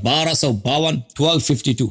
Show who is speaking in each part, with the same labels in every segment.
Speaker 1: 1252, 1252,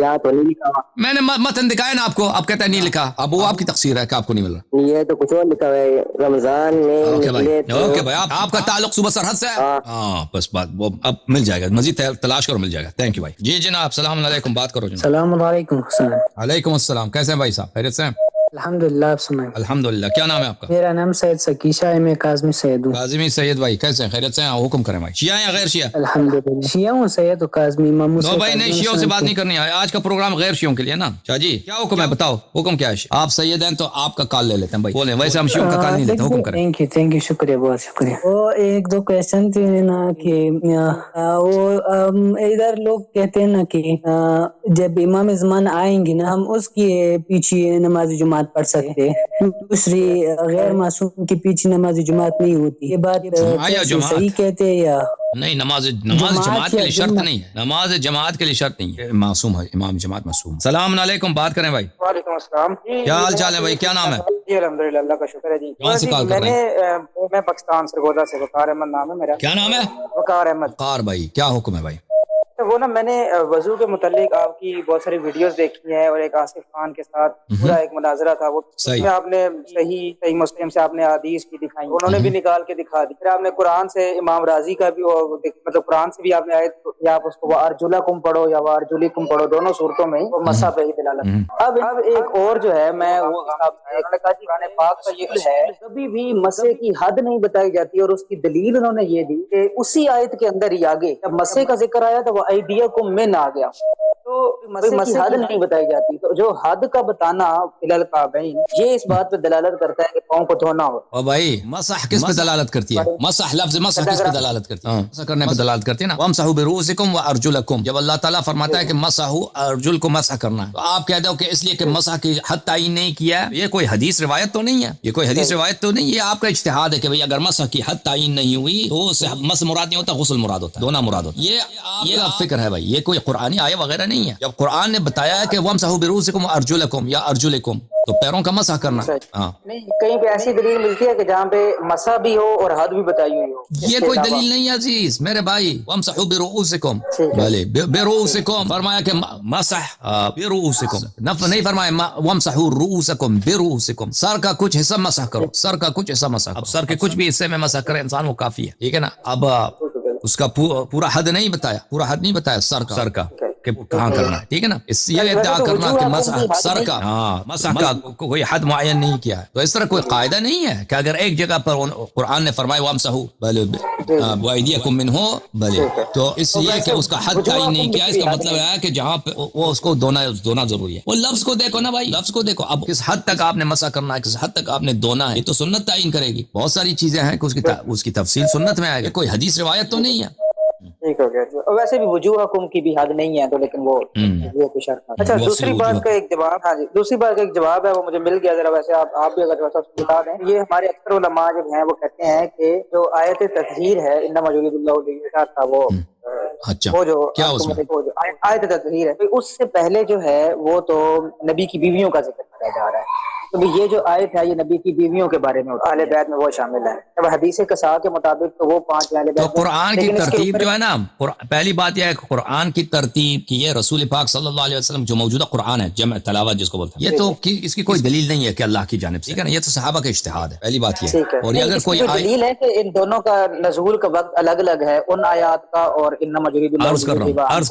Speaker 2: یہاں تو نہیں لکھا ہوا.
Speaker 1: میں نے متن دکھایا نا آپ کو, آپ کہتے ہیں نہیں لکھا. اب وہ آپ کی تقصیر ہے کہ آپ کو نہیں مل رہا.
Speaker 2: یہ تو کچھ اور لکھا ہوا ہے رمضان میں.
Speaker 1: اوکے بھائی, آپ کا تعلق صوبہ سرحد سے ہے. ہاں بس بات وہ اب مل جائے گا, مزید تلاش کرو مل جائے گا. تھینک یو بھائی. جی جناب السلام علیکم, بات کرو جناب.
Speaker 3: السلام علیکم.
Speaker 1: وعلیکم السلام. کیسے ہیں بھائی صاحب, خیریت سے ہیں؟
Speaker 3: الحمدللہ. آپ سنائیں.
Speaker 1: الحمدللہ. کیا نام ہے آپ کا؟
Speaker 3: میرا نام سید سکیشہ ہے, میں کاظمی سید ہوں.
Speaker 1: کاظمی سید بھائی کیسے ہیں, خیریت سے ہیں؟ حکم کریں بھائی. شیعہ یا غیر شیعہ؟
Speaker 3: الحمدللہ شیعہ ہوں, سید و کاظمی امام
Speaker 1: نو بھائی نہیں, شیعوں سے بات نہیں کرنی ہے آج کا پروگرام غیر شیعوں کے لیے نا. شاہ جی کیا حکم ہے, بتاؤ حکم کیا ہے. آپ سید ہیں تو آپ کا کال لے لیتے ہیں بھائی, بولیں. ویسے ہم شیعوں کا کال نہیں لیتے, حکم کریں.
Speaker 3: تھینک یو, شکریہ, بہت شکریہ. وہ ایک دو کویشچن تھے نا کہ وہ ادھر لوگ کہتے ہیں نا کہ جب امام زمان آئیں گے نا ہم اس کے پیچھے نماز جماعت پڑھ سکتے, دوسری غیر معصوم کے پیچھے نماز جماعت نہیں ہوتی. یہ بات صحیح کہتے ہیں یا
Speaker 1: نہیں؟ نماز جماعت کے لیے شرط نہیں ہے, نماز جماعت کے لیے شرط نہیں ہے, معصوم ہے امام جماعت معصوم. السلام علیکم, بات کریں بھائی.
Speaker 4: وعلیکم السلام.
Speaker 1: کیا حال چال ہے بھائی, کیا نام ہے؟
Speaker 4: جی الحمدللہ, اللہ کا شکر ہے. جی
Speaker 1: کہاں سے کال کر رہے ہیں؟
Speaker 4: میں پاکستان سے گودا سے, وقار احمد نام ہے میرا.
Speaker 1: کیا نام ہے؟
Speaker 4: وقار احمد.
Speaker 1: وقار بھائی, کیا حکم ہے بھائی؟
Speaker 4: وہ نا میں نے وضو کے متعلق آپ کی بہت ساری ویڈیوز دیکھی ہیں, اور ایک آصف خان کے ساتھ پورا ایک مناظرہ تھا, وہ اس میں آپ نے صحیح مسلم سے آپ نے حدیث کی دکھائی, انہوں نے بھی نکال کے دکھا دی. پھر آپ نے قرآن سے امام راضی کا بھی, مطلب قرآن سے بھی آپ نے آیت, یا آپ اس کو وارجلکم پڑھو یا وارجلکم پڑھو, دونوں صورتوں میں وہ مسح پہ ہی دلالت. اب ایک اور جو ہے, میں وہ قرآن پاک کا یہ ہے, کبھی بھی مسح کی حد نہیں بتائی جاتی, اور اس کی دلیل انہوں نے یہ دی کہ اسی آیت کے اندر ہی آگے جب مسح کا ذکر آیا تو وہ ایدیکم من آ گیا, تو مسح کی حد نہیں بتائی جاتی. تو جو حد کا بتانا فی القعبین, یہ اس بات پہ دلالت کرتا ہے کہ پاؤں کو دھونا ہو.
Speaker 1: او بھائی مسح کس پہ دلالت کرتی ہے؟ مسح لفظ مسح کس پہ دلالت کرتی ہے؟ مسح کرنے پہ دلالت کرتی ہے نا. وامسحوا برؤوسکم وارجلکم, جب اللہ تعالیٰ فرماتا ہے کہ مسحوا ارجل کو مسح کرنا ہے, تو آپ کہہ دو کہ اس لیے کہ مسح کی حد تعین نہیں کیا ہے. یہ کوئی حدیث روایت تو نہیں ہے, یہ کوئی حدیث روایت تو نہیں, یہ آپ کا اجتہاد ہے کہ بھئی اگر مسح کی حد تعین نہیں ہوئی تو مسح مراد نہیں ہوتا, غسل مراد ہوتا ہے, دھونا مراد ہوتا ہے. یہ آپ فکر ہے بھائی, یہ کوئی قرآنی آیہ وغیرہ نہیں ہے. جب قرآن نے بتایا ہے کہ وامسحوا برؤوسکم وارجلکم یا ارجلکم, تو پیروں کا مسح کرنا. ہاں
Speaker 4: نہیں, کہیں پہ ایسی دلیل ملتی ہے کہ جہاں پہ مسح بھی ہو اور حد بھی بتائی ہوئی ہو؟
Speaker 1: یہ کوئی دلیل نہیں ہے عزیز میرے بھائی. وامسحوا برؤوسکم, بھلے برؤوسکم فرمایا کہ مسح برؤوسکم, نہیں فرمایا وامسحوا رؤوسکم برؤوسکم. سر کا کچھ حصہ مسح کرو, سر کا کچھ حصہ مسح کرو. اب سر کے کچھ بھی حصے میں مسح کرے انسان وہ کافی ہے, ٹھیک ہے نا. اب اس کا پورا حد نہیں بتایا, پورا حد نہیں بتایا سر کا کہ کہاں کرنا ہے, ٹھیک ہے نا. اس یہ ادعا کرنا کہ مسح سر کا, ہاں مسح کا کوئی حد معین نہیں کیا ہے, تو اس طرح کوئی قاعدہ نہیں ہے کہ اگر ایک جگہ پر قرآن نے فرمایا وامسحوا بھلے وایدیکم منہ, بھلے, تو اس لیے کہ اس کا حد تعین نہیں کیا, اس کا مطلب ہے کہ جہاں پہ وہ اس کو دھونا ضروری ہے. وہ لفظ کو دیکھو نا بھائی, لفظ کو دیکھو. اب کس حد تک آپ نے مسح کرنا ہے, کس حد تک آپ نے دھونا ہے, یہ تو سنت تعین کرے گی. بہت ساری چیزیں ہیں کہ اس کی تفصیل سنت میں آئے گی, کوئی حدیث روایت تو نہیں ہے.
Speaker 4: ٹھیک ہو گیا. ویسے بھی وجوہ حکم کی بھی حد نہیں ہے, تو لیکن وہ کچھ شرط. اچھا دوسری بات کا ایک جواب, ہاں جی دوسری بات کا ایک جواب ہے, وہ مجھے مل گیا. ذرا ویسے آپ بھی اگر بتا دیں. یہ ہمارے اکثر علماء جو ہیں وہ کہتے ہیں کہ جو آیت تطہیر ہے انما یرید اللہ لیہ تھا, وہ
Speaker 1: اچھا
Speaker 4: وہ جو
Speaker 1: کیا اس میں
Speaker 4: آیت تطہیر ہے, اس سے پہلے جو ہے وہ تو نبی کی بیویوں کا ذکر کیا جا رہا ہے. تو یہ جو آیت ہے یہ نبی کی بیویوں کے بارے میں ہوتا ہے, اہل بیت میں وہ شامل ہے. اب حدیث قصاء کے مطابق تو وہ 5 اہل بیت.
Speaker 1: تو قرآن کی ترتیب جو ہے نا, پہلی بات یہ ہے کہ قرآن کی ترتیب کی ہے رسول پاک صلی اللہ علیہ وسلم, جو موجودہ قرآن ہے جمع تلاوت جس کو بولتے ہیں, یہ تو اس کی کوئی دلیل نہیں ہے کہ اللہ کی جانب سے, ٹھیک ہے نا. یہ تو صحابہ کا اجتہاد ہے, پہلی بات یہ ہے. اور اگر کوئی
Speaker 4: دلیل ہے کہ ان دونوں کا نزول کا وقت الگ الگ ہے, ان آیات کا اور انما یرید اللہ.
Speaker 1: عرض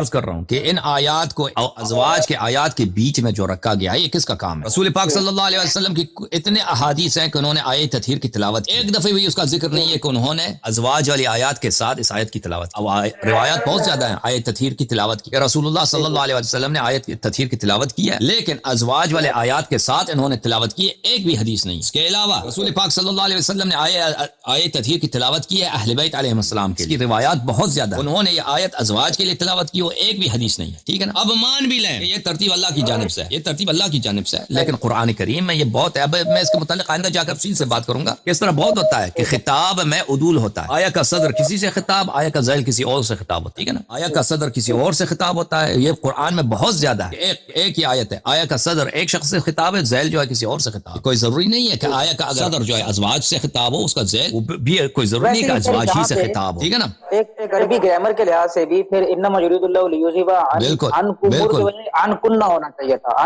Speaker 1: کر رہا ہوں کہ ان آیات کو ازواج کے آیات کے بیچ میں جو رکھا گیا ہے, یہ کس کا کام ہے؟ رسول پاک صلی اللہ علیہ وسلم کی اتنے احادیث ہیں کہ انہوں نے آیت تطہیر کی تلاوت, ایک دفعہ بھی اس کا ذکر نہیں ہے کہ انہوں نے ازواج والی آیات کے ساتھ اس آیت کی تلاوت. اب روایات بہت زیادہ ہیں آیت تطہیر کی تلاوت کی, رسول اللہ صلی اللہ علیہ وسلم نے آیت تطہیر کی تلاوت کی ہے, لیکن ازواج والے آیات کے ساتھ انہوں نے تلاوت کی ہے, ایک بھی حدیث نہیں. اس کے علاوہ رسول پاک صلی اللہ علیہ وسلم نے آیت تطہیر کی تلاوت کی ہے اہل بیت علیہ السلام کی روایات بہت زیادہ, انہوں نے یہ آیت ازواج کے لیے تلاوت کی, وہ ایک بھی حدیث نہیں ہے, ٹھیک ہے نا. اب مان بھی لیں کہ یہ ترتیب اللہ کی جانب سے ہے, یہ ترتیب اللہ کی جانب سے ہے, لیکن قرآن کریم میں یہ بہت ہے. اب میں اس کے متعلق آئندہ جا کر تفصیل سے بات کروں گا. اس طرح بہت ہوتا ہے کہ خطاب میں عدول ہوتا ہے. آیا کا صدر کسی سے خطاب, آیا کا ذیل کسی اور سے خطاب ہوتا ہے, ٹھیک ہے نا. آیا کا صدر کسی اور سے خطاب ہوتا ہے, یہ قرآن میں بہت زیادہ ہے. ایک ہی آیت ہے, آیا کا صدر ایک شخص سے خطاب ہے, ذیل جو ہے کسی اور سے خطاب. کوئی ضروری نہیں ہے کہ آیا کا اگر صدر جو ہے ازواج سے خطاب ہو, اس کا ذیل بھی کوئی ضروری نہیں کہ ازواج ہی سے خطاب ہو, ٹھیک ہے نا.
Speaker 4: ایک عربی گرامر کے لحاظ سے بھی پھر انما یرید اللہ لیذہب عنکم عنکن نہ ہونا چاہیے تھا.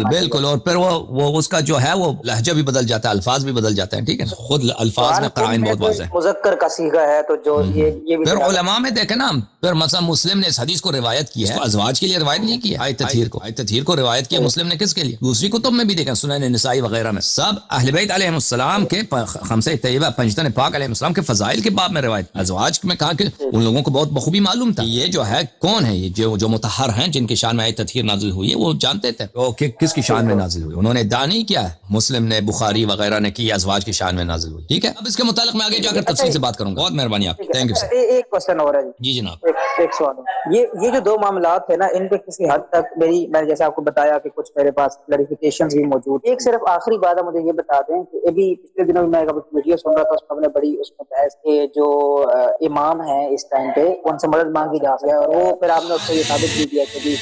Speaker 1: بالکل. اور پھر وہ اس کا جو ہے وہ لہجہ بھی بدل جاتا ہے, الفاظ بھی بدل جاتے ہیں, ٹھیک ہے. خود الفاظ میں قرائن بہت واضح ہے.
Speaker 4: مذکر کا صیغہ ہے تو جو یہ
Speaker 1: پھر علماء میں دیکھیں نا, پھر مثلا مسلم نے اس حدیث کو روایت کی ہے, ازواج کے لیے روایت نہیں کی ہے. آیت تطہیر کو روایت کیا مسلم نے کس کے لیے؟ دوسری کتب میں بھی دیکھیں, سنن نسائی وغیرہ میں سب اہل بیت علیہ السلام کے خمسہ طیبہ پنجتن پاک علیہ السلام کے فضائل کے باب میں روایت. ازواج میں کہا کہ ان لوگوں کو بہت بخوبی معلوم تھا یہ جو ہے کون ہے, یہ جو مطہر ہیں جن کی شان میں آیت تطہیر نازل ہوئی ہے, وہ جانتے تھے کہ کس کی شان میں نازل ہوئی. انہوں نے ادعا نہیں کیا, مسلم نے بخاری وغیرہ نے کی ازواج کی شان میں نازل ہوئی, ٹھیک ہے. اب اس کے متعلق میں آگے جا کر تفصیل سے بات کروں گا. بہت مہربانی آپ کی, تھینک یو سر.
Speaker 4: ایک کوشچن اور ہے
Speaker 1: جی جناب.
Speaker 4: ایک سوال, یہ جو دو معاملات ہیں نا, ان پہ کسی حد تک میں جیسے آپ کو بتایا کہ کچھ میرے پاس کلیریفیکیشنز بھی موجود. ایک صرف آخری بات ہے, مجھے یہ بتا دیں کہ ابھی پچھلے دنوں میں ایک ویڈیو سن رہا تھا, اس میں بڑی اس میں بحث کہ جو امام ہیں اس ٹائم پہ ان سے مدد مانگی جا سکے, اور وہ پھر آپ نے اس کو یہ ثابت بھی کیا کہ بھی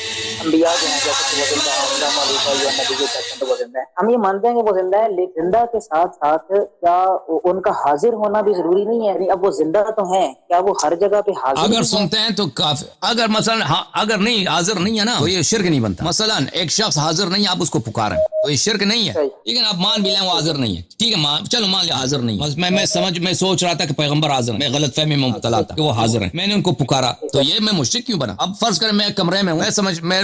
Speaker 4: انبیاء جو ہیں جیسے وہ زندہ ہیں, وہ زندہ ہیں. ہم یہ مانتے ہیں کہ وہ زندہ ہے, لیکن زندہ کے ساتھ ساتھ کیا ان کا حاضر ہونا بھی ضروری نہیں ہے؟ اب وہ زندہ تو ہیں, کیا وہ ہر جگہ پہ حاضر؟
Speaker 1: اگر سنتے ہیں تو کافی, اگر مثلا اگر نہیں حاضر نہیں ہے نا تو یہ شرک نہیں بنتا. مثلا ایک شخص حاضر نہیں ہے, آپ اس کو پکاریں تو یہ شرک نہیں ہے, ٹھیک ہے نا. آپ مان بھی لیں وہ حاضر نہیں ہے, ٹھیک ہے, چلو مان لیا حاضر نہیں ہے. میں سوچ رہا تھا کہ پیغمبر حاضر, میں غلط فہمی میں مبتلا تھا کہ وہ حاضر ہیں, میں نے ان کو پکارا, تو یہ میں مشرک کیوں بنا؟ اب فرض کریں میں کمرے میں ہوں,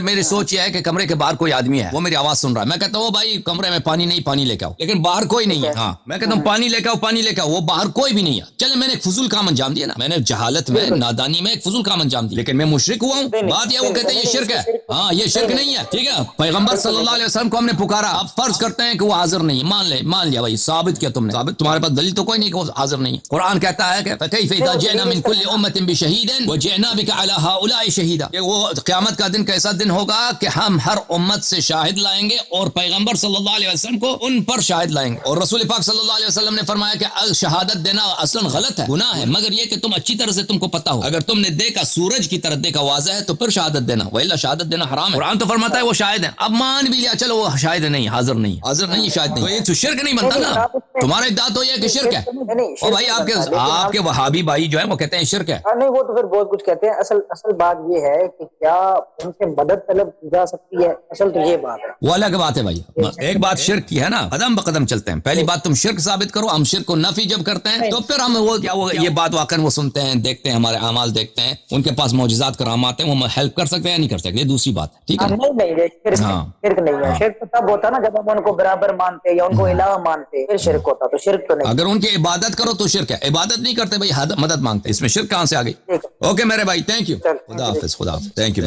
Speaker 1: میری سوچ یہ ہے کہ کمرے کے باہر کوئی آدمی ہے, وہ میری آواز سن رہا ہے, میں کہتا ہوں بھائی کمرے میں پانی نہیں, پانی لے کے آؤ, لیکن باہر کوئی نہیں ہے. ہاں میں کہتا ہوں پانی لے کے آؤ, پانی لے کے آؤ, وہ باہر کوئی بھی نہیں ہے. چلے میں نے ایک فضول کام انجام دیا نا, میں نے جہالت میں نادانی میں ایک فضول کام انجام دیا, لیکن میں مشرک ہوا ہوں. بات یہ وہ کہتے ہیں یہ شرک ہے. ہاں یہ شرک نہیں ہے, ٹھیک ہے. پیغمبر صلی اللہ علیہ وسلم کو ہم نے پکارا, اب فرض کرتے ہیں کہ وہ حاضر نہیں, مان لیا بھائی, ثابت کیا تم نے, ثابت, تمہارے پاس دلیل تو کوئی نہیں کہ وہ حاضر نہیں ہے. قرآن کہتا ہے کہ فَكَيْفَ إِذَا جِئْنَا مِنْ كُلِّ أُمَّةٍ بِشَهِيدٍ وَجِئْنَا بِكَ عَلَى هؤلاء شَهِيدًا, کہ وہ قیامت کا دن کیسا دن ہوگا کہ ہم ہر امت سے شاہد لائیں گے اور پیغمبر صلی اللہ علیہ وسلم کو ان پر شاہد لائیں گے. اور رسول پاک صلی اللہ علیہ وسلم نے فرمایا کہ شہادت دینا اصلا غلط ہے, گناہ ہے, مگر یہ کہ تم اچھی طرح سے تم کو پتا ہو. اگر تم نے دیکھا سورج کی طرح دیکھا واضح ہے تو پھر شہادت دینا, وإلا شہادت دینا حرام ہے. قرآن تو فرماتا ہے وہ شاہد ہیں. اب مان بھی لیا چلو وہ شاہد نہیں, حاضر نہیں, شاہد نہیں, تو یہ تو شرک نہیں بنتا نا. تمہارا ادعا تو یہ کہ شرک ہے. اور بھائی آپ کے وہابی بھائی جو ہیں وہ کہتے ہیں شرک ہے.
Speaker 4: نہیں, وہ تو پھر بہت کچھ کہتے ہیں. اصل بات یہ ہے کہ کیا ان سے مدد طلب کی جا سکتی ہے, اصل تو یہ بات ہے.
Speaker 1: وہ الگ بات ہے بھائی. ایک بات شرک کی ہے نا, قدم بقدم چلتے ہیں. پہلی بات تم شرک ثابت کرو, ہم شرک کو نفی جب کرتے ہیں تو پھر ہم وہ یہ بات واقعا وہ سنتے ہیں, دیکھتے ہیں, ہمارے اعمال دیکھتے ہیں, ان کے پاس معجزات کرامات ہیں, وہ ہیلپ کر سکتے ہیں یا نہیں کر سکتے, یہ دوسری بات ہے, ٹھیک ہے.
Speaker 4: شرک نہیں ہے. شرک تب ہوتا نا جب ہم ان کو برابر مانتے یا ان کو الہ مانتے, پھر شرک ہوتا. تو شرک تو نہیں.
Speaker 1: اگر ان کی عبادت کرو تو شرک ہے, عبادت نہیں کرتے بھائی مدد مانگتے, اس میں شرک کہاں سے آ گئی؟ اوکے میرے بھائی, تھینک یو, خدا حافظ, تھینک یو.